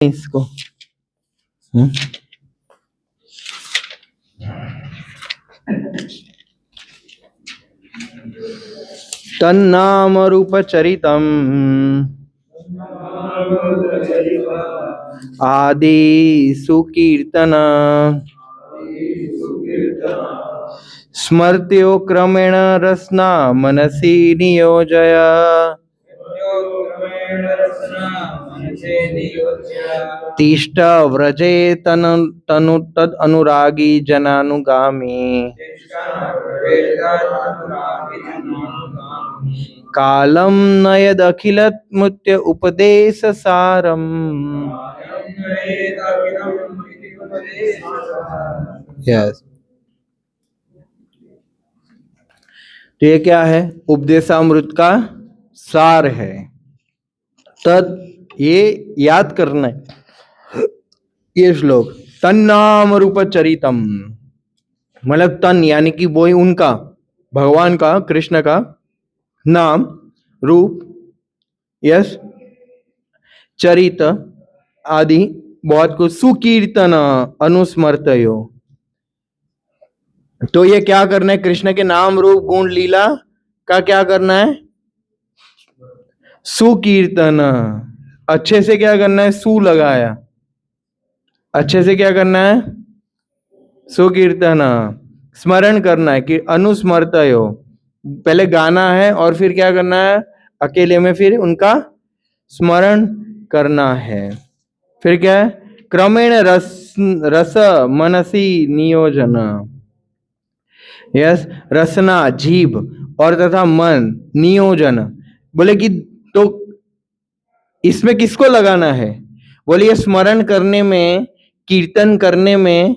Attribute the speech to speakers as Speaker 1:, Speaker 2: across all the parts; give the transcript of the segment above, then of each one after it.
Speaker 1: इसको तन्नाम रूप चरितम आदि सुकीर्तन स्मर्त्यो क्रमेण रसना मनसि नियोजय तिष्ठ व्रजे तनु तद अनुरागी जनानुगामी कालम नयदखिलत मुत्य उपदेश सारम। यस, तो ये क्या है? उपदेशामृत का सार है। तद ये याद करना है ये श्लोक। तन्नाम रूप चरितम, मतलब तन यानी कि वो ही उनका, भगवान का, कृष्ण का नाम, रूप, यस, चरित आदि बहुत कुछ, सुकीर्तन अनुस्मर्तयो। तो ये क्या करना है? कृष्ण के नाम रूप गुण लीला का क्या करना है? सुकीर्तन। अच्छे से क्या करना है? सु लगाया। अच्छे से क्या करना है? सुकीर्तन, स्मरण करना है कि अनुस्मर्तयो, पहले गाना है और फिर क्या करना है? अकेले में फिर उनका स्मरण करना है। फिर क्या है? क्रमेण रस मनसी नियोजन। यस, रसना जीभ और तथा मन, नियोजन बोले कि तो इसमें किसको लगाना है? बोलिए स्मरण करने में, कीर्तन करने में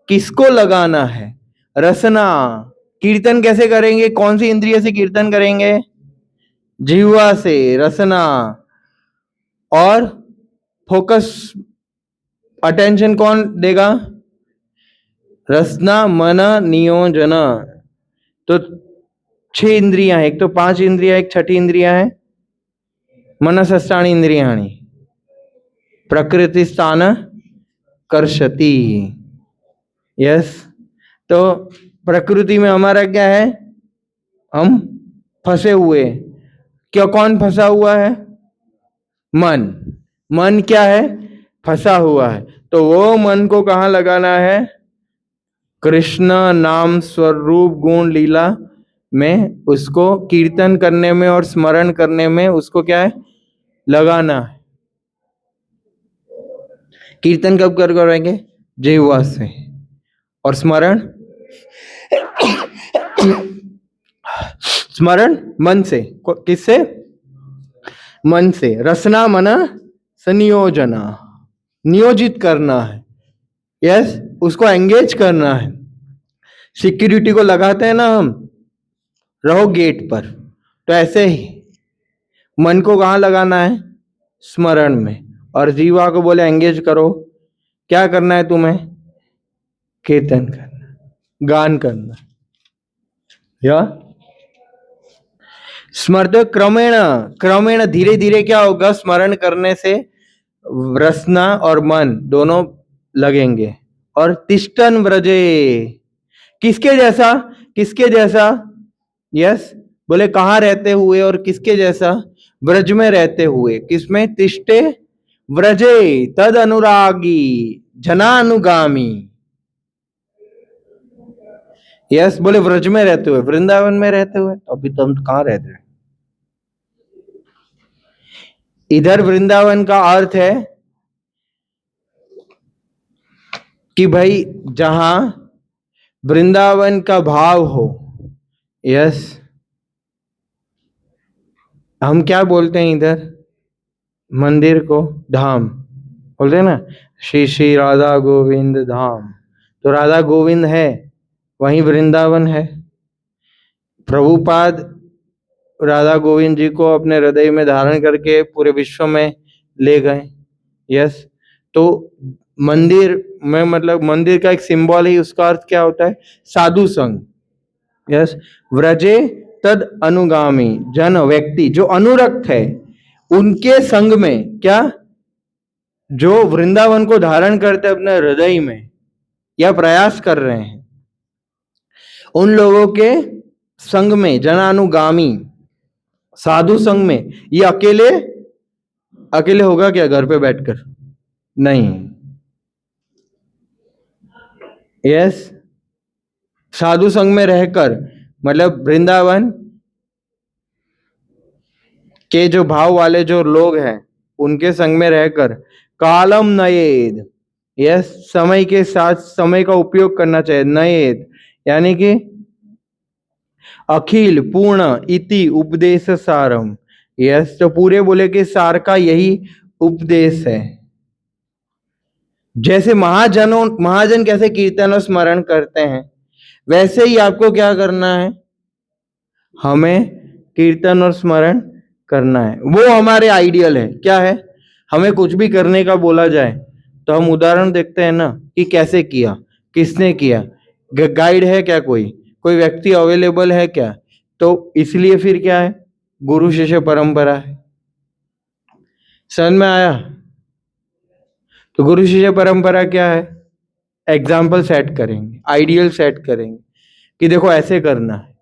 Speaker 1: किसको लगाना है? रसना। कीर्तन कैसे करेंगे? कौन सी इंद्रिय से कीर्तन करेंगे? जिह्वा से, रसना। और फोकस, अटेंशन कौन देगा? रसना मन नियोजन। तो 6 इंद्रियां हैं, एक तो 5 इंद्रियां, एक छठी इंद्रिया है मनसष्टानि इंद्रियाणि प्रकृति स्थान कर्षति। यस, तो प्रकृति में हमारा क्या है? हम फंसे हुए। क्यों? कौन फंसा हुआ है? मन। मन क्या है? फंसा हुआ है। तो वो मन को कहाँ लगाना है? कृष्ण नाम स्वरूप गुण लीला में, उसको कीर्तन करने में और स्मरण करने में उसको क्या है? लगाना है। कीर्तन कब कर करेंगे? जिह्वा से। और स्मरण? स्मरण मन से। किससे? मन से। रसना मन संयोजना, नियोजित करना है। यस, उसको एंगेज करना है। सिक्योरिटी को लगाते हैं ना हम, रहो गेट पर, तो ऐसे ही मन को कहाँ लगाना है? स्मरण में। और जीवा को बोले एंगेज करो। क्या करना है तुम्हें? कीर्तन करना, गान करना। या स्मर्त क्रमेण, क्रमेण धीरे धीरे क्या होगा? स्मरण करने से रसना और मन दोनों लगेंगे। और तिष्ठन व्रजे, किसके जैसा? किसके जैसा? यस, बोले कहाँ रहते हुए और किसके जैसा? ब्रज में रहते हुए। किसमें? तिष्ठे व्रजे तद अनुरागी जनानुगामी। यस, बोले व्रज में रहते हुए, वृंदावन में रहते हुए। अभी तो हम कहाँ रहते हैं? इधर वृंदावन का अर्थ है कि भाई जहां वृंदावन का भाव हो। यस, हम क्या बोलते हैं इधर मंदिर को? धाम बोलते हैं ना, श्री श्री राधा गोविंद धाम। तो राधा गोविंद है, वहीं वृंदावन है। प्रभुपाद राधा गोविंद जी को अपने हृदय में धारण करके पूरे विश्व में ले गए। यस, तो मंदिर में, मतलब मंदिर का एक सिंबल ही, उसका अर्थ क्या होता है? साधु संग। यस, व्रजे तद अनुगामी, जन व्यक्ति जो अनुरक्त है उनके संग में क्या जो वृंदावन को धारण करते अपने हृदय में या प्रयास कर रहे हैं, उन लोगों के संग में, जनानुगामी साधु संग में, ये अकेले अकेले होगा क्या घर पे बैठकर? नहीं। यस, साधु संग में रहकर, मतलब वृंदावन के जो भाव वाले जो लोग हैं उनके संग में रहकर कालम नयेद, यस, समय के साथ समय का उपयोग करना चाहिए। नयेद यानी कि अखिल पूर्ण इति उपदेश सारम, यस, तो पूरे बोले के सार का यही उपदेश है। जैसे महाजन कैसे कीर्तन और स्मरण करते हैं, वैसे ही आपको क्या करना है, हमें कीर्तन और स्मरण करना है। वो हमारे आइडियल है। क्या है? हमें कुछ भी करने का बोला जाए तो हम उदाहरण देखते हैं ना कि कैसे किया, किसने किया, गाइड है क्या, कोई व्यक्ति अवेलेबल है क्या? तो इसलिए फिर क्या है, गुरु शिष्य परंपरा है। समझ में आया? तो गुरु शिष्य परंपरा क्या है? एग्जाम्पल सेट करेंगे, आइडियल सेट करेंगे कि देखो ऐसे करना है।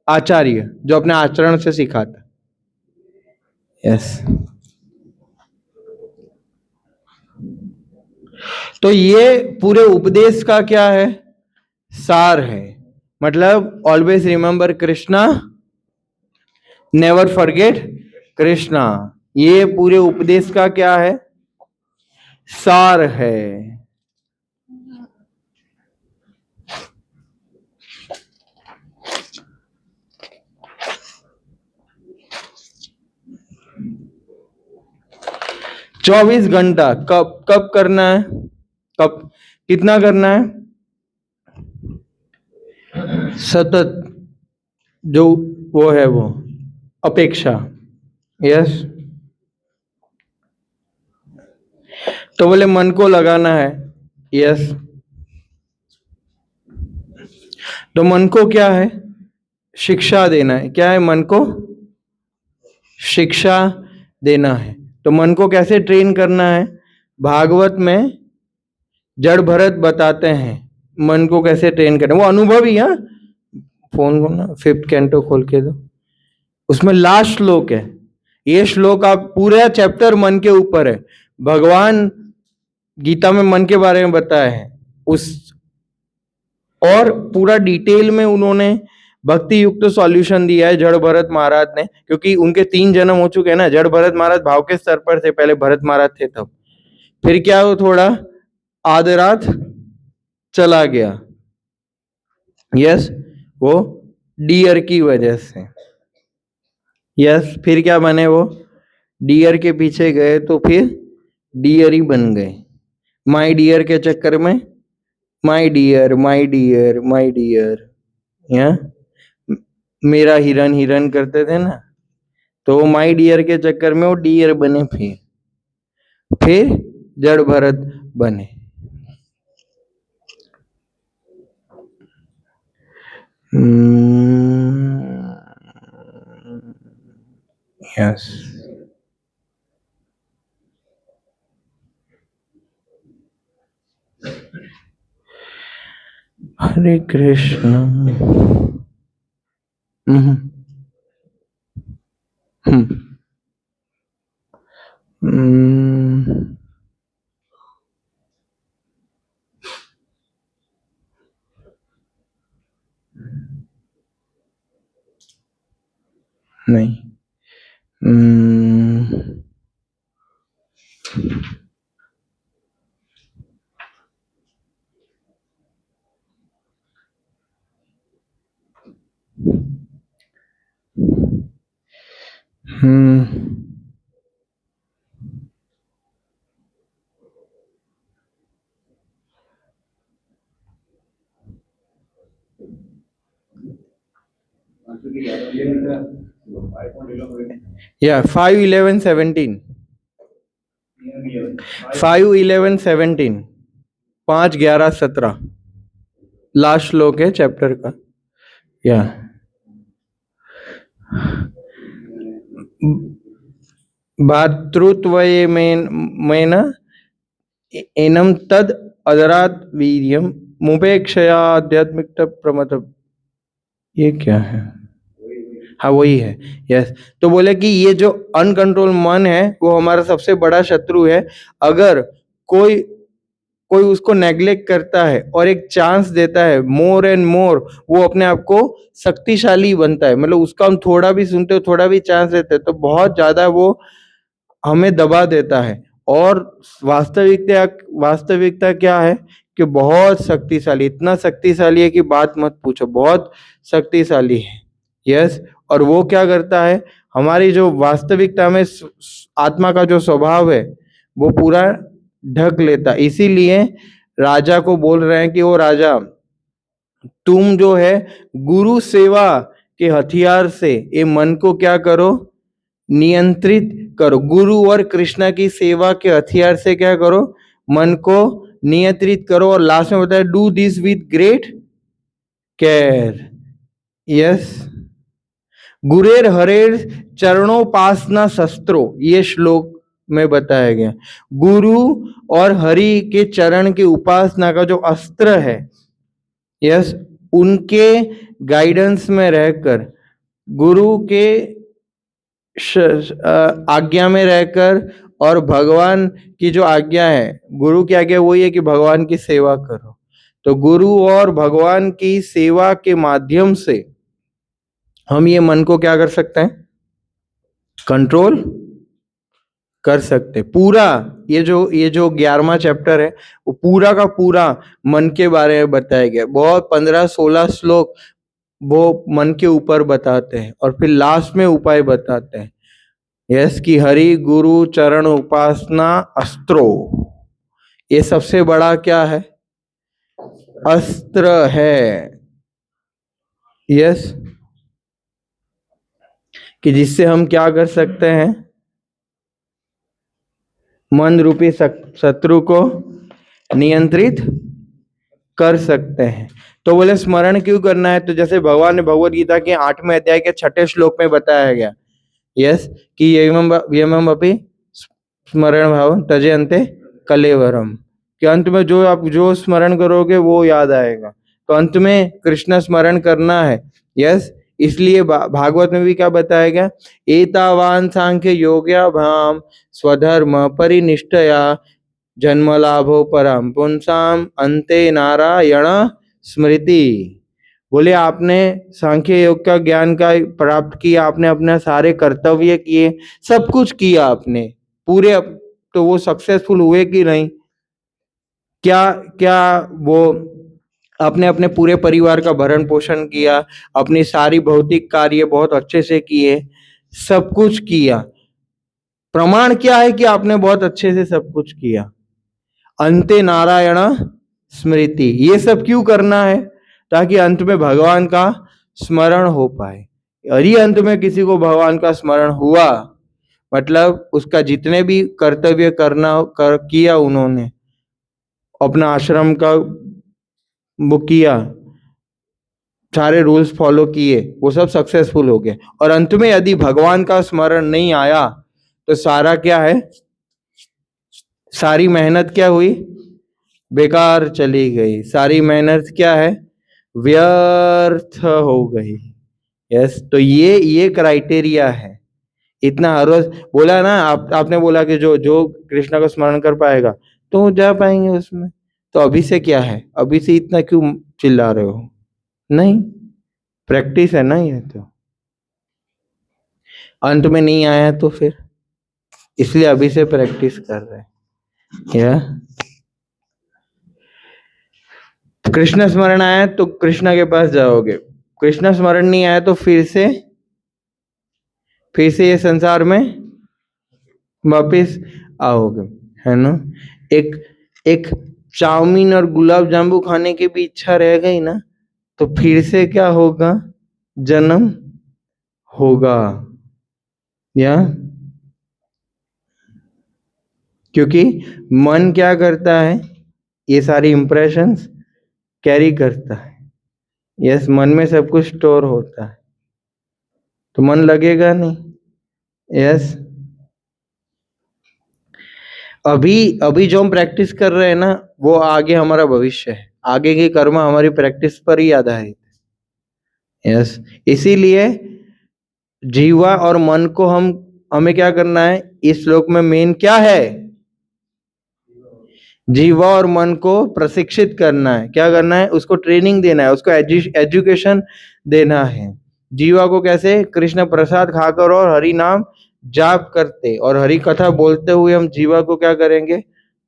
Speaker 1: आचार्य जो अपने आचरण से सिखाता। यस, तो ये पूरे उपदेश का क्या है, सार है। मतलब always remember Krishna, never forget Krishna, ये पूरे उपदेश का क्या है, सार है। 24 घंटा कब कब करना है, कब कितना करना है, सतत जो वो है वो अपेक्षा। यस, तो बोले मन को लगाना है। यस, तो मन को क्या है, शिक्षा देना है। क्या है? मन को शिक्षा देना है। तो मन को कैसे ट्रेन करना है? भागवत में जड़ भरत बताते हैं मन को कैसे ट्रेन करना। वो अनुभव ही है। फोन को ना 5th कैंटो खोल के दो, उसमें लास्ट श्लोक है। ये श्लोक आप पूरा चैप्टर मन के ऊपर है। भगवान गीता में मन के बारे में बताया है उस, और पूरा डिटेल में उन्होंने भक्ति युक्त सॉल्यूशन दिया है जड़ भरत महाराज ने, क्योंकि उनके 3 जन्म हो चुके हैं ना। जड़ भरत महाराज भाव के स्तर पर थे, पहले भरत महाराज थे तब, फिर क्या वो थोड़ा आधी रात चला गया। यस, वो डियर की वजह से। यस, फिर क्या बने वो, डियर के पीछे गए तो फिर डियर ही बन गए। माई डियर के चक्कर में my dear my dear my dear, या मेरा हिरन हिरन करते थे ना, तो वो माई डियर के चक्कर में वो डियर बने, फिर जड़ भरत बने। यस, हरे कृष्ण। नहीं, या 5:11:17 5:11:17 5:11:17 लास्ट श्लोक है चैप्टर का। या भातृत्व में न एनम तद अदरात वीर्यम मुपेक्षया आध्यात्मिक प्रमथ। ये क्या है? हाँ वही है। यस। तो बोले कि ये जो अनकंट्रोल मन है वो हमारा सबसे बड़ा शत्रु है। अगर कोई कोई उसको नेग्लेक्ट करता है और एक चांस देता है मोर एंड मोर, वो अपने आप को शक्तिशाली बनता है। मतलब उसका हम थोड़ा भी सुनते हो, थोड़ा भी चांस देते हैं तो बहुत ज्यादा वो हमें दबा देता है। और वास्तविकता वास्तविकता क्या है कि बहुत शक्तिशाली, इतना शक्तिशाली है कि बात मत पूछो, बहुत शक्तिशाली है। यस। और वो क्या करता है, हमारी जो वास्तविकता में आत्मा का जो स्वभाव है वो पूरा ढक लेता। इसीलिए राजा को बोल रहे हैं कि वो राजा, तुम जो है गुरु सेवा के हथियार से ये मन को क्या करो, नियंत्रित करो। गुरु और कृष्णा की सेवा के हथियार से क्या करो, मन को नियंत्रित करो। और लास्ट में बताया do this with great care. Yes. गुरेर हरेर चरणोपासना शस्त्रो, ये श्लोक में बताया गया। गुरु और हरि के चरण की उपासना का जो अस्त्र है, यस, उनके गाइडेंस में रहकर, गुरु के आज्ञा में रहकर, और भगवान की जो आज्ञा है, गुरु की आज्ञा वही है कि भगवान की सेवा करो। तो गुरु और भगवान की सेवा के माध्यम से हम ये मन को क्या कर सकते हैं, कंट्रोल कर सकते। पूरा ये जो 11वां चैप्टर है वो पूरा का पूरा मन के बारे में बताया गया। बहुत 15-16 श्लोक वो मन के ऊपर बताते हैं और फिर लास्ट में उपाय बताते हैं। यस, कि हरि गुरु चरण उपासना अस्त्रो, ये सबसे बड़ा क्या है, अस्त्र है। यस, कि जिससे हम क्या कर सकते हैं, मन रूपी शत्रु को नियंत्रित कर सकते हैं। तो बोले स्मरण क्यों करना है, तो जैसे भगवान ने भगवत गीता के 8वें अध्याय के 6ठे श्लोक में बताया गया। यस, कि यमम अपि स्मरण भाव तजे अंते कलेवरम, कि अंत में जो आप जो स्मरण करोगे वो याद आएगा। तो अंत में कृष्ण स्मरण करना है। यस, इसलिए भागवत में भी क्या बताया गया, एतावान सांख्य योग्याभ्याम स्वधर्म परिनिष्ठया जन्म लाभो परम पुंसाम अंते नारायण स्मृति। बोले आपने सांख्य योग का ज्ञान का प्राप्त किया, आपने अपने सारे कर्तव्य किए, सब कुछ किया आपने पूरे, तो वो सक्सेसफुल हुए कि नहीं? क्या क्या वो आपने अपने पूरे परिवार का भरण पोषण किया, अपनी सारी भौतिक कार्य बहुत अच्छे से किए, सब कुछ किया। प्रमाण क्या है कि आपने बहुत अच्छे से सब कुछ किया। अंते नारायण स्मृति, ये सब क्यों करना है, ताकि अंत में भगवान का स्मरण हो पाए। यदि अंत में किसी को भगवान का स्मरण हुआ, मतलब उसका जितने भी कर्तव्य किया उन्होंने, अपना आश्रम का वो किया, सारे रूल्स फॉलो किए, वो सब सक्सेसफुल हो गए। और अंत में यदि भगवान का स्मरण नहीं आया तो सारा क्या है, सारी मेहनत क्या हुई, बेकार चली गई, सारी मेहनत क्या है, व्यर्थ हो गई। यस, तो ये क्राइटेरिया है। इतना हर रोज बोला ना, आपने बोला कि जो जो कृष्णा को स्मरण कर पाएगा तो वो जा पाएंगे उसमें। तो अभी से क्या है, अभी से इतना क्यों चिल्ला रहे हो? नहीं, प्रैक्टिस है ना ये। तो अंत में नहीं आया तो फिर इसलिए अभी से प्रैक्टिस कर रहे हैं। या कृष्ण स्मरण आया तो कृष्णा के पास जाओगे, कृष्ण स्मरण नहीं आया तो फिर से ये संसार में वापिस आओगे, है ना। एक एक चाउमीन और गुलाब जामुन खाने की भी इच्छा रह गई ना, तो फिर से क्या होगा, जन्म होगा। या क्योंकि मन क्या करता है, ये सारी इंप्रेशंस कैरी करता है। यस, मन में सब कुछ स्टोर होता है तो मन लगेगा नहीं। यस, अभी अभी जो हम प्रैक्टिस कर रहे हैं ना, वो आगे हमारा भविष्य है। आगे के कर्म हमारी प्रैक्टिस पर ही आधारित है। यस, इसीलिए जीवा और मन को हमें क्या करना है इस श्लोक में? मेन क्या है? जीवा और मन को प्रशिक्षित करना है। क्या करना है? उसको ट्रेनिंग देना है, उसको एजुकेशन देना है। जीवा को कैसे? कृष्ण प्रसाद खाकर और हरि नाम जाप करते और हरि कथा बोलते हुए हम जीवा को क्या करेंगे?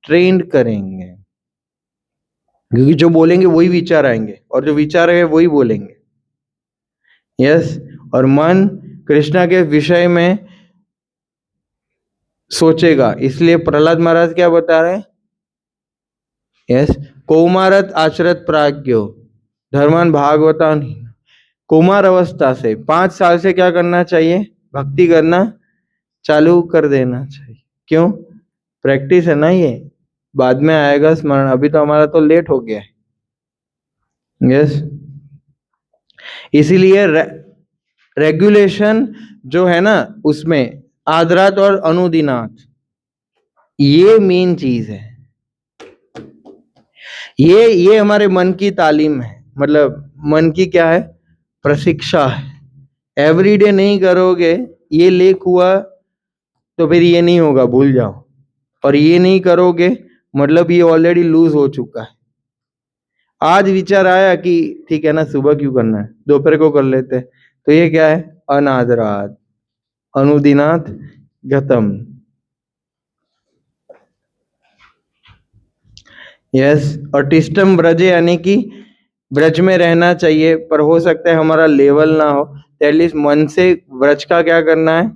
Speaker 1: ट्रेंड करेंगे। क्योंकि जो बोलेंगे वही विचार आएंगे और जो विचार है वही बोलेंगे। यस, और मन कृष्णा के विषय में सोचेगा। इसलिए प्रहलाद महाराज क्या बता रहे हैं? यस, कौमारत आचरत प्राज्ञो धर्मान भागवतान। कुमार अवस्था से 5 साल से क्या करना चाहिए? भक्ति करना चालू कर देना चाहिए। क्यों? प्रैक्टिस है ना ये, बाद में आएगा स्मरण। अभी तो हमारा तो लेट हो गया है। यस, इसीलिए रेगुलेशन जो है ना, उसमें आदरात और अनुदिनात ये मेन चीज है। ये हमारे मन की तालीम है, मतलब मन की क्या है? प्रशिक्षा है। एवरीडे नहीं करोगे, ये लेख हुआ तो फिर ये नहीं होगा, भूल जाओ। और ये नहीं करोगे मतलब ये ऑलरेडी लूज हो चुका है। आज विचार आया कि ठीक है ना, सुबह क्यों करना है, दोपहर को कर लेते हैं, तो ये क्या है? अनादरात अनुदिनात गतम। यस, और टिष्टम ब्रजे यानी कि ब्रज में रहना चाहिए, पर हो सकता है हमारा लेवल ना हो, तो एटलीस्ट मन से ब्रज का क्या करना है?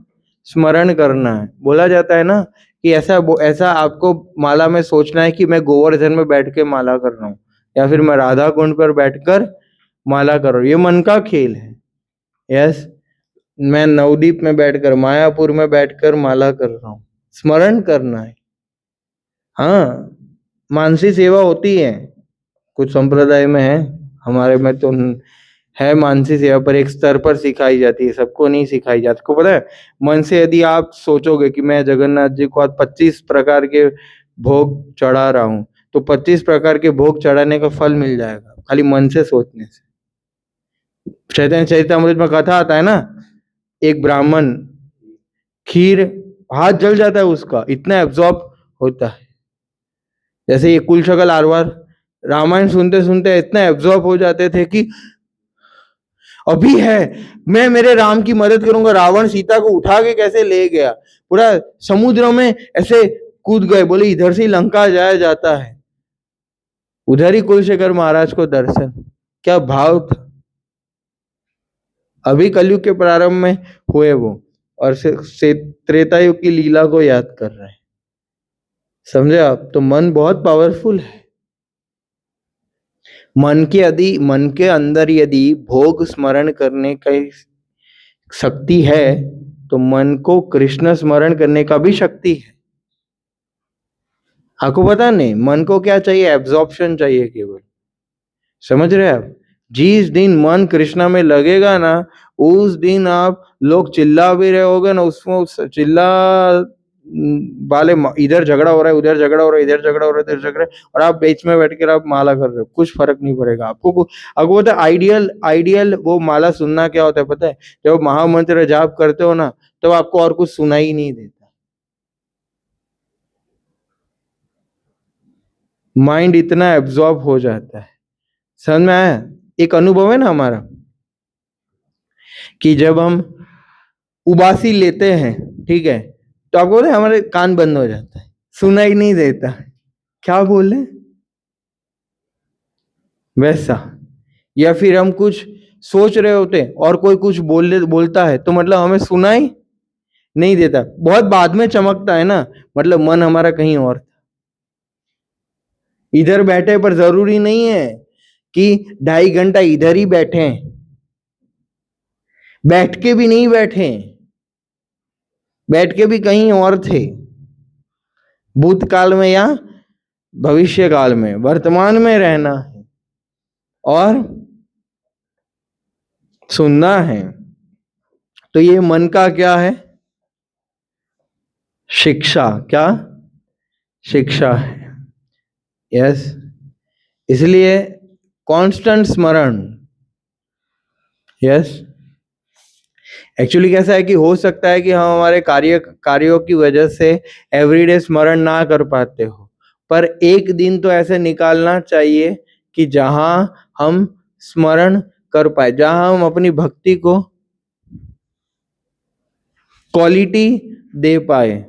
Speaker 1: स्मरण करना है। बोला जाता है ना कि ऐसा आपको माला में सोचना है कि मैं गोवर्धन में बैठ के माला कर रहा हूँ, या फिर मैं राधा कुंड पर बैठकर माला कर रहा हूँ। ये मन का खेल है। यस, मैं नवदीप में बैठकर, मायापुर में बैठकर माला कर रहा हूँ, स्मरण करना है। हाँ, मानसी सेवा होती है, कुछ संप्रदाय में है, हमारे में तो है मानसी सेवा, पर एक स्तर पर सिखाई जाती है, सबको नहीं सिखाई जाती। को पता है, मन से यदि आप सोचोगे कि मैं जगन्नाथ जी को आज 25 प्रकार के भोग चढ़ा रहा हूँ, तो 25 प्रकार के भोग चढ़ाने का फल मिल जाएगा, खाली मन से सोचने से। चैतन्य चरितमृत में कथा आता है ना, एक ब्राह्मण खीर, हाथ जल जाता है उसका, इतना एब्जॉर्ब होता है। जैसे ये कुलशकल आरवार रामायण सुनते सुनते इतना एब्जॉर्ब हो जाते थे कि अभी है, मैं मेरे राम की मदद करूंगा। रावण सीता को उठा के कैसे ले गया, पूरा समुद्र में ऐसे कूद गए, बोले इधर से ही लंका जाया जाता है। उधर ही कुलशेखर महाराज को दर्शन, क्या भाव था। अभी कलयुग के प्रारंभ में हुए वो, और से त्रेता युग की लीला को याद कर रहे हैं। समझे आप? तो मन बहुत पावरफुल है। मन के अंदर यदि भोग स्मरण करने का शक्ति है, तो मन को कृष्ण स्मरण करने का भी शक्ति है। आपको पता नहीं, मन को क्या चाहिए? एब्जॉर्प्शन चाहिए केवल। समझ रहे हैं आप? जिस दिन मन कृष्णा में लगेगा ना, उस दिन आप लोग चिल्ला भी रहे होगे ना, उसमें चिल्ला वाले इधर झगड़ा हो रहा है, उधर झगड़ा हो रहा है, इधर झगड़ा हो रहा है, इधर झगड़ा है, और आप बीच में बैठ कर आप माला कर रहे हो, कुछ फर्क नहीं पड़ेगा आपको। आपको पता है आइडियल वो माला सुनना क्या होता है पता है? जब महामंत्र जाप करते हो ना, तो आपको और कुछ सुनाई नहीं देता, माइंड इतना एब्जॉर्ब हो जाता है। समझ में आया? एक अनुभव है ना हमारा कि जब हम उबासी लेते हैं, ठीक है, तो आपको पता है हमारे कान बंद हो जाता है, सुनाई नहीं देता क्या बोले, वैसा। या फिर हम कुछ सोच रहे होते और कोई कुछ बोलता है, तो मतलब हमें सुनाई नहीं देता, बहुत बाद में चमकता है ना, मतलब मन हमारा कहीं और था। इधर बैठे, पर जरूरी नहीं है कि 2.5 घंटा इधर ही बैठे, बैठ के भी नहीं बैठे, बैठ के भी कहीं और थे, भूतकाल में या भविष्य काल में, वर्तमान में रहना है और सुनना है। तो ये मन का क्या है? शिक्षा। क्या? शिक्षा है। यस, इसलिए कांस्टेंट स्मरण। यस, एक्चुअली कैसा है कि हो सकता है कि हम हमारे कार्यों की वजह से एवरीडे स्मरण ना कर पाते हो, पर एक दिन तो ऐसे निकालना चाहिए कि जहां हम स्मरण कर पाए, जहां हम अपनी भक्ति को क्वालिटी दे पाए,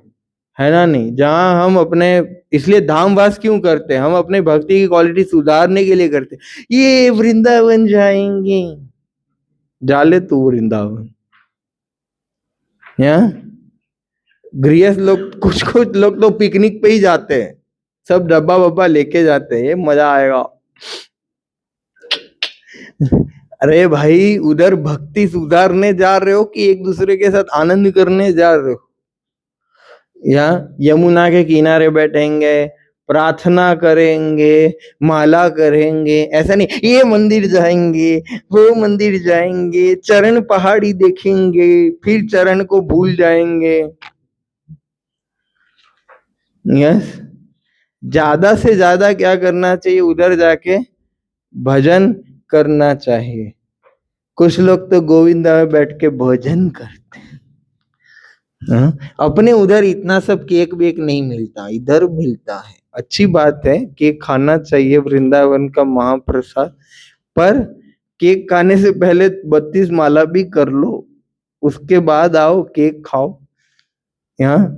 Speaker 1: है ना नहीं, जहां हम अपने, इसलिए धामवास क्यों करते हैं, हम अपने भक्ति की क्वालिटी सुधारने के लिए करते हैं। ये वृंदावन जाएंगे, जाले तू वृंदावन। या गृहस्थ लोग, कुछ कुछ लोग तो पिकनिक पे ही जाते हैं, सब डब्बा वब्बा लेके जाते हैं, ये मजा आएगा। अरे भाई, उधर भक्ति सुधारने जा रहे हो कि एक दूसरे के साथ आनंद करने जा रहे हो? या यमुना के किनारे बैठेंगे, प्रार्थना करेंगे, माला करेंगे, ऐसा नहीं ये मंदिर जाएंगे, वो मंदिर जाएंगे, चरण पहाड़ी देखेंगे, फिर चरण को भूल जाएंगे। यस, ज्यादा से ज्यादा क्या करना चाहिए, उधर जाके भजन करना चाहिए। कुछ लोग तो गोविंदा में बैठ के भजन करते हैं। अपने उधर इतना सब केक वेक नहीं मिलता, इधर मिलता है। अच्छी बात है, केक खाना चाहिए, वृंदावन का महाप्रसाद, पर केक खाने से पहले 32 माला भी कर लो, उसके बाद आओ केक खाओ। यहाँ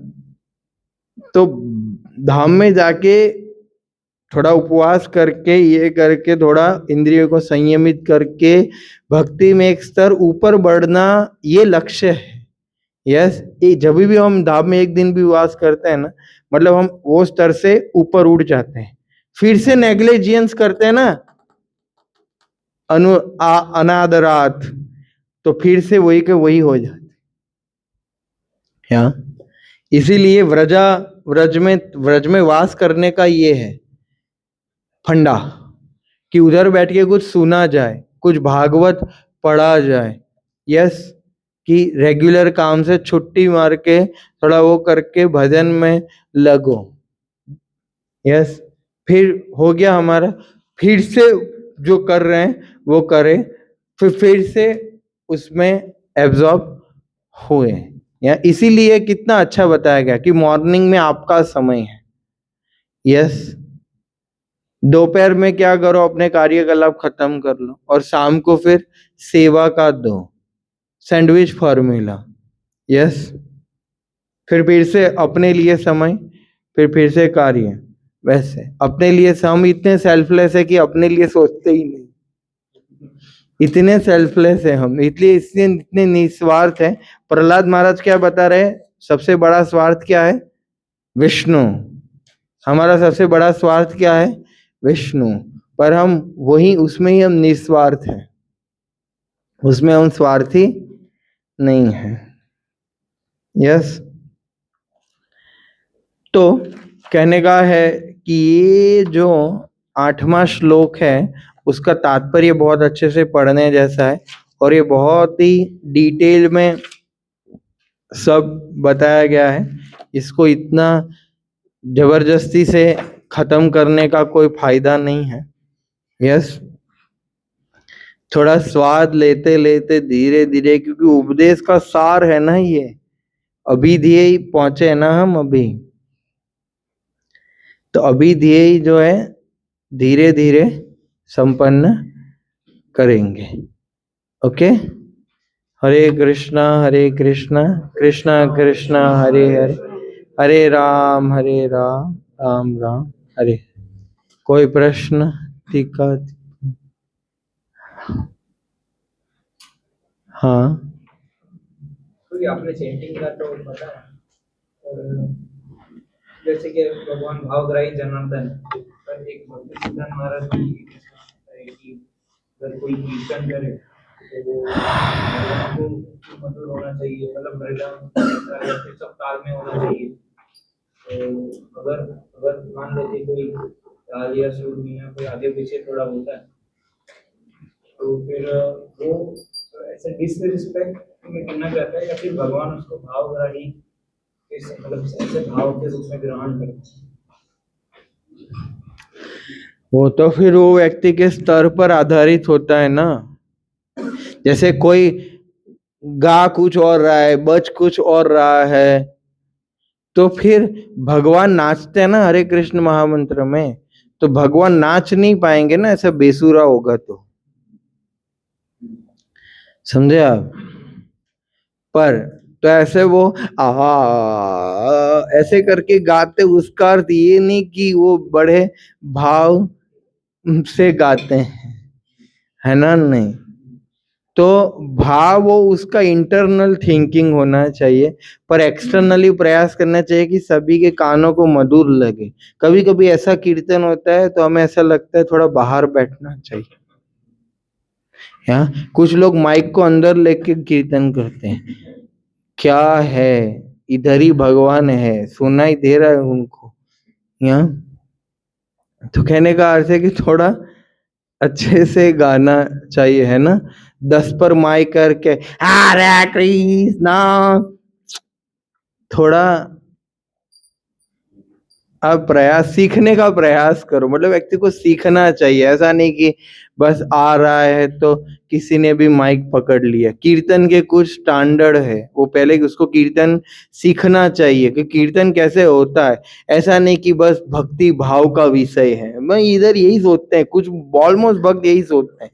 Speaker 1: तो धाम में जाके थोड़ा उपवास करके, ये करके, थोड़ा इंद्रियों को संयमित करके भक्ति में एक स्तर ऊपर बढ़ना, ये लक्ष्य है। यस, ये जब भी हम धाम में एक दिन भी उपवास करते हैं ना, मतलब हम वो स्तर से ऊपर उठ जाते हैं। फिर से नेग्लिजेंस करते हैं ना, अनादरात, तो फिर से वही के वही हो जाते हैं। इसीलिए व्रज में वास करने का ये है फंडा, कि उधर बैठ के कुछ सुना जाए, कुछ भागवत पढ़ा जाए। यस, कि रेगुलर काम से छुट्टी मार के थोड़ा वो करके भजन में लगो। यस, फिर हो गया हमारा, फिर से जो कर रहे हैं वो करें, फिर से उसमें एब्जॉर्ब हुए। या इसीलिए कितना अच्छा बताया गया कि मॉर्निंग में आपका समय है। यस, दोपहर में क्या करो, अपने कार्यकलाप खत्म कर लो, और शाम को फिर सेवा का दो, सैंडविच फॉर्मूला। यस, फिर से अपने लिए समय, फिर से कार्य। वैसे अपने लिए हम इतने सेल्फलेस है कि अपने लिए सोचते ही नहीं, इतने सेल्फलेस है हम, इसलिए इतने निस्वार्थ है। प्रहलाद महाराज क्या बता रहे हैं, सबसे बड़ा स्वार्थ क्या है? विष्णु। हमारा सबसे बड़ा स्वार्थ क्या है? विष्णु। पर हम वही, उसमें ही हम निस्वार्थ हैं, उसमें हम स्वार्थी नहीं है। यस, तो कहने का है कि ये जो 8वां श्लोक है, उसका तात्पर्य बहुत अच्छे से पढ़ने जैसा है, और ये बहुत ही डिटेल में सब बताया गया है। इसको इतना जबरदस्ती से खत्म करने का कोई फायदा नहीं है। यस, थोड़ा स्वाद लेते लेते धीरे धीरे, क्योंकि उपदेश का सार है ना ये, अभी दिए ही पहुंचे ना हम अभी, तो अभी दिए ही जो है धीरे धीरे संपन्न करेंगे। ओके, हरे कृष्णा कृष्णा कृष्णा हरे हरे, हरे राम राम राम हरे। कोई प्रश्न? टीका? हाँ,
Speaker 2: आपने चैंटिंग का तो बताया, जैसे कि भगवान भावग्राही जनार्दन, पर एक भक्ति सिद्धांत महाराज की कि अगर कोई कीर्तन करे तो वो भगवान को मधुर होना चाहिए, मतलब मृदंग सब ताल में होना चाहिए। तो अगर अगर मान लेते कोई ताल या सुर में या कोई आगे पीछे थोड़ा होता है, तो फिर वो ऐसे डिसरिस्पेक्ट में करना चाहता है, या फिर भगवान उसको भावग्राही मतलब ऐसे भाव के रूप में ग्रहण करते हैं?
Speaker 1: वो तो फिर वो व्यक्ति के स्तर पर आधारित होता है ना। जैसे कोई गा कुछ और रहा है, बज कुछ और रहा है, तो फिर भगवान नाचते हैं ना हरे कृष्ण महामंत्र में, तो भगवान नाच नहीं पाएंगे ना, ऐसा बेसुरा होगा तो। समझे आप? पर तो ऐसे वो ऐसे करके गाते, उसका अर्थ ये नहीं कि वो बड़े भाव से गाते हैं, है ना? नहीं, तो भाव वो उसका इंटरनल थिंकिंग होना चाहिए, पर एक्सटर्नली प्रयास करना चाहिए कि सभी के कानों को मधुर लगे। कभी कभी ऐसा कीर्तन होता है तो हमें ऐसा लगता है थोड़ा बाहर बैठना चाहिए। यहाँ कुछ लोग माइक को अंदर लेके कीर्तन करते हैं, क्या है, इधर ही भगवान है, सुनाई दे रहा है उनको। यहाँ तो कहने का अर्थ है कि थोड़ा अच्छे से गाना चाहिए, है ना? 10 पर माइक करके हरे कृष्णा, थोड़ा आप प्रयास, सीखने का प्रयास करो। मतलब व्यक्ति को सीखना चाहिए, ऐसा नहीं कि बस आ रहा है तो किसी ने भी माइक पकड़ लिया। कीर्तन के कुछ स्टैंडर्ड है, वो पहले उसको कीर्तन सीखना चाहिए कि कीर्तन कैसे होता है। ऐसा नहीं कि बस भक्ति भाव का विषय है। मैं इधर यही सोचते हैं, कुछ ऑलमोस्ट भक्त यही सोचते हैं,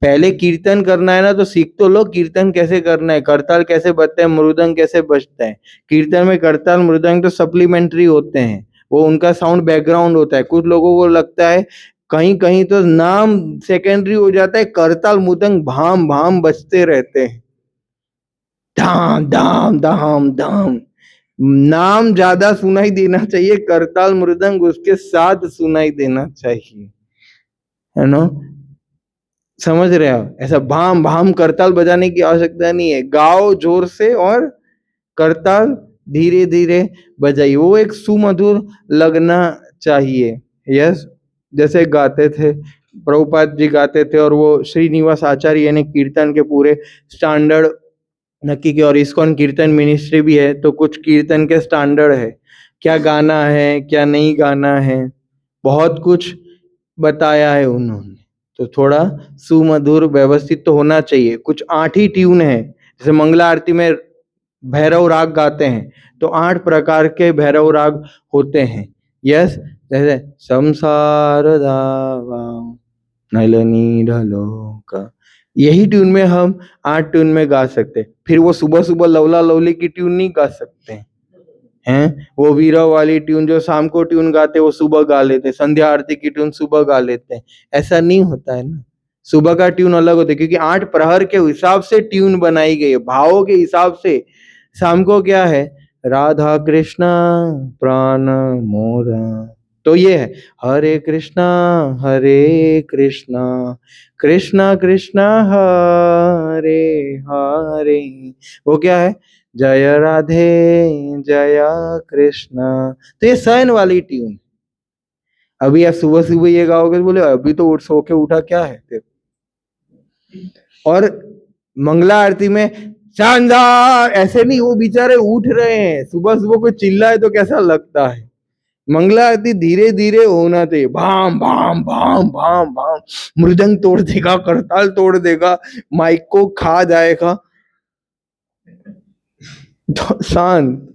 Speaker 1: पहले कीर्तन करना है ना तो सीख तो लो कीर्तन कैसे करना है, करताल कैसे बजते हैं, मृदंग कैसे बजता है। कीर्तन में करताल मृदंग तो सप्लीमेंट्री होते हैं, वो उनका साउंड बैकग्राउंड होता है। कुछ लोगों को लगता है कहीं कहीं तो नाम सेकेंडरी हो जाता है, करताल मृदंग भाम भाम बजते रहते हैं, धाम धाम धाम धाम। नाम ज्यादा सुनाई देना चाहिए, करताल मृदंग उसके साथ सुनाई देना चाहिए, है ना? समझ रहे हो? ऐसा भाम भाम करताल बजाने की आवश्यकता नहीं है, गाओ जोर से और करताल धीरे धीरे बजाइए, वो एक सुमधुर लगना चाहिए। यस, जैसे गाते थे प्रभुपाद जी, गाते थे, और वो श्रीनिवास आचार्य ने कीर्तन के पूरे स्टैंडर्ड नक्की के, और इस्कॉन कीर्तन मिनिस्ट्री भी है, तो कुछ कीर्तन के स्टैंडर्ड है, क्या गाना है क्या नहीं गाना है, बहुत कुछ बताया है उन्होंने। तो थोड़ा सुमधुर व्यवस्थित तो होना चाहिए। कुछ 8 ही ट्यून है, जैसे मंगला आरती में भैरव राग गाते हैं तो 8 प्रकार के भैरव राग होते हैं। यस, जैसे संसार दावा नल नीरलोका, यही ट्यून में हम 8 ट्यून में गा सकते हैं। फिर वो सुबह सुबह लवला लवली की ट्यून नहीं गा सकते हैं, वो वीरा वाली ट्यून जो शाम को ट्यून गाते वो सुबह गा लेते, संध्या आरती की ट्यून सुबह गा लेते हैं। ऐसा नहीं होता है ना, सुबह का ट्यून अलग होता है, क्योंकि 8 प्रहर के हिसाब से ट्यून बनाई गई है, भावों के हिसाब से। शाम को क्या है, राधा कृष्णा प्राण मोरा, तो ये है हरे कृष्णा कृष्णा कृष्णा हरे हरे। वो क्या है, जय राधे जय कृष्णा, तो ये शयन वाली ट्यून। अभी आप सुबह सुबह ये गाओगे तो बोले अभी तो उठ सो के उठा क्या है तेरे। और मंगला आरती में शानदार ऐसे नहीं, वो बेचारे उठ रहे हैं, सुबह सुबह कोई चिल्लाए तो कैसा लगता है। मंगला आरती धीरे धीरे होना चाहिए, भाम भाम भाम भाम भाम, मृदंग तोड़ देगा, करताल तोड़ देगा, माइक को खा जाएगा। शांत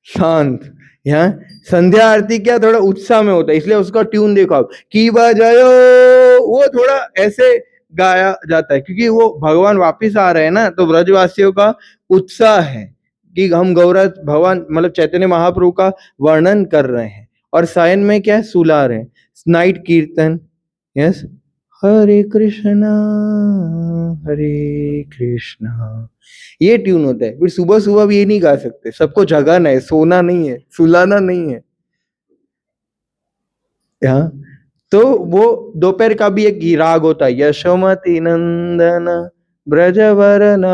Speaker 1: शांत। यहाँ संध्या आरती क्या थोड़ा उत्साह में होता है, इसलिए उसका ट्यून देखो आप, की बजायो, वो थोड़ा ऐसे गाया जाता है, क्योंकि वो भगवान वापिस आ रहे हैं ना, तो ब्रजवासियों का उत्साह है कि हम गौरव भगवान मतलब चैतन्य महाप्रभु का वर्णन कर रहे हैं। और सायन में क्या है, सुला रहे हैं, नाइट कीर्तन। यस, हरे कृष्णा, ये ट्यून होता है। फिर सुबह सुबह भी ये नहीं गा सकते, सबको जगाना है, सोना नहीं है, सुलाना नहीं है। यहाँ तो वो दोपहर का भी एक राग होता है, यशोमती नंदन ब्रजवरना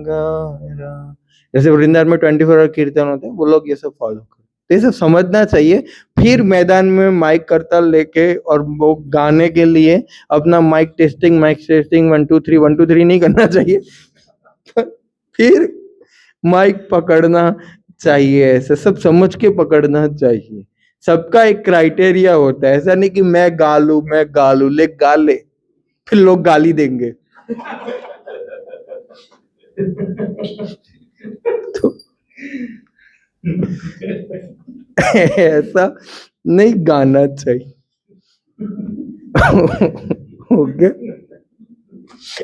Speaker 1: गारा, जैसे वृंदावन में 24 आवर कीर्तन होता है, वो लोग ये सब फॉलो करते, तो ये सब समझना चाहिए। फिर मैदान में माइक करताल लेके और वो गाने के लिए अपना माइक टेस्टिंग 1 2 3 1 2 3 नहीं करना चाहिए। फिर माइक पकड़ना चाहिए, ऐसे सब समझ के पकड़ना चाहिए। सबका एक क्राइटेरिया होता है, ऐसा नहीं कि मैं गा लू ले गा ले, फिर लोग गाली देंगे। तो ऐसा नहीं गाना चाहिए। ओके,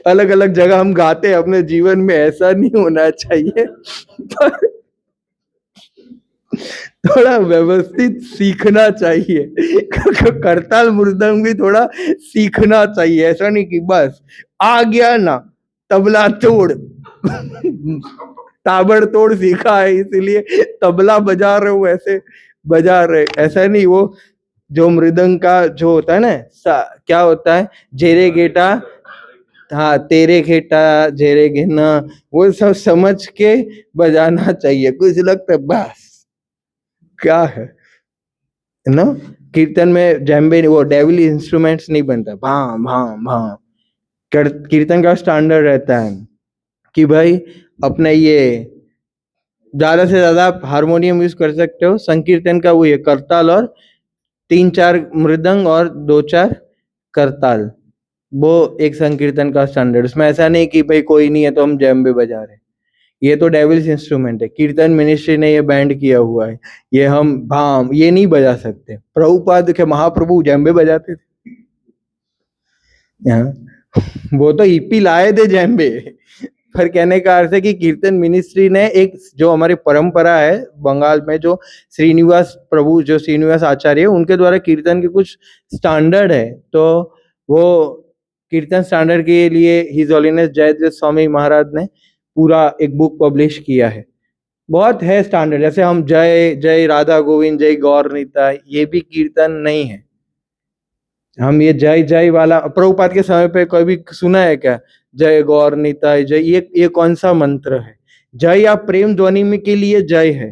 Speaker 1: अलग अलग जगह हम गाते हैं अपने जीवन में, ऐसा नहीं होना चाहिए। पर थोड़ा व्यवस्थित सीखना चाहिए। करताल मृदंग भी थोड़ा सीखना चाहिए, ऐसा नहीं कि बस आ गया ना तबला तोड़, ताबड़तोड़ सीखा है इसलिए तबला बजा रहे हो, ऐसे बजा रहे, ऐसा नहीं। वो जो मृदंग का जो होता है ना, क्या होता है, जेरे गेटा, हाँ तेरे घेटा जेरे घेना, वो सब समझ के बजाना चाहिए। कुछ लगता है बस क्या है ना, कीर्तन में जैम्बे वो डेविल इंस्ट्रूमेंट्स नहीं बनता, भाम भाम भाम। कीर्तन का स्टैंडर्ड रहता है कि भाई अपने ये ज्यादा से ज्यादा आप हारमोनियम यूज कर सकते हो, संकीर्तन का वो ये करताल और 3-4 मृदंग और 2-4 करताल, वो एक संकीर्तन का स्टैंडर्ड। उसमें ऐसा नहीं कि भाई कोई नहीं है तो हम जैम्बे बजा रहे हैं, ये तो डेविल्स इंस्ट्रूमेंट है। कीर्तन मिनिस्ट्री ने ये बैंड किया हुआ है, ये हम भाम ये नहीं बजा सकते। प्रभुपाद के महाप्रभु जैम्बे बजाते थे यहाँ, वो तो ईपी लाए थे जैम्बे। पर कहने का अर्थ है कि कीर्तन मिनिस्ट्री ने एक जो हमारी परंपरा है बंगाल में, जो श्रीनिवास प्रभु जो श्रीनिवास आचार्य उनके द्वारा कीर्तन के कुछ स्टैंडर्ड है, तो वो कीर्तन स्टैंडर्ड के लिए हिज हॉलीनेस जयदेव स्वामी महाराज ने पूरा एक बुक पब्लिश किया है। बहुत है स्टैंडर्ड, जैसे हम जय जय राधा गोविंद जय गौर निताई, ये भी कीर्तन नहीं है। हम ये जय जय वाला प्रभुपाद के समय पे कभी सुना है क्या, जय गौर निताई जय, ये कौन सा मंत्र है? जय या प्रेम ध्वनि में के लिए जय है।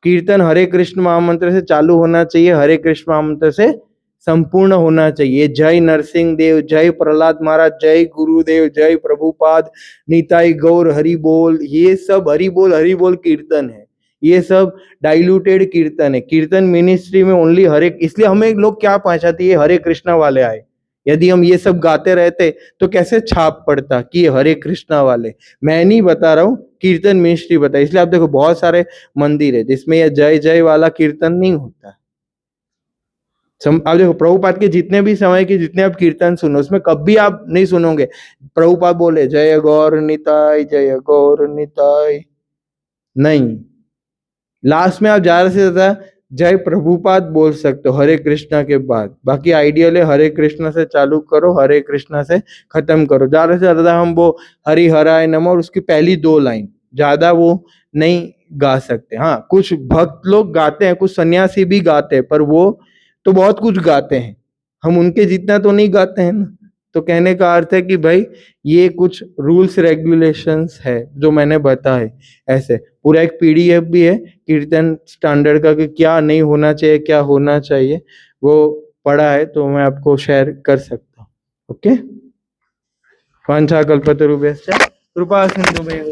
Speaker 1: कीर्तन हरे कृष्ण महामंत्र से चालू होना चाहिए, हरे कृष्ण महामंत्र से संपूर्ण होना चाहिए। जय नरसिंह देव, जय प्रहलाद महाराज, जय गुरुदेव, जय प्रभुपाद, निताई गौर हरि बोल, ये सब हरि बोल कीर्तन है। ये सब डाइल्यूटेड कीर्तन है। कीर्तन मिनिस्ट्री में ओनली हरे, इसलिए हमें लोग क्या पहचानते ये हरे कृष्णा वाले आए। यदि हम ये सब गाते रहते तो कैसे छाप पड़ता कि ये हरे कृष्णा वाले। मैं नहीं बता रहा हूँ, कीर्तन मिनिस्ट्री बता, इसलिए आप देखो बहुत सारे मंदिर है जिसमें यह जय जय वाला कीर्तन नहीं होता। आप देखो प्रभुपाद के जितने भी समय के जितने आप कीर्तन सुनो, उसमें कभी आप नहीं सुनोगे प्रभुपाद बोले जय गौर निताई जय गौर निताई, नहीं। लास्ट में आप ज्यादा से ज्यादा जय प्रभुपाद बोल सकते हो हरे कृष्णा के बाद। बाकी आइडियल है हरे कृष्णा से चालू करो, हरे कृष्णा से खत्म करो। ज्यादा से ज्यादा हम वो हरि हराय नमः और उसकी पहली 2 लाइन, ज्यादा वो नहीं गा सकते। हाँ कुछ भक्त लोग गाते हैं, कुछ सन्यासी भी गाते हैं, पर वो तो बहुत कुछ गाते हैं, हम उनके जितना तो नहीं गाते हैं ना। तो कहने का अर्थ है कि भाई ये कुछ रूल्स रेगुलेशंस है जो मैंने बताए। ऐसे पूरा एक पीडीएफ भी है कीर्तन स्टैंडर्ड का कि क्या नहीं होना चाहिए क्या होना चाहिए, वो पढ़ा है तो मैं आपको शेयर कर सकता हूँ। ओके, वांछा कल्पतरुभ्यश्च कृपा सिंधुभ्यः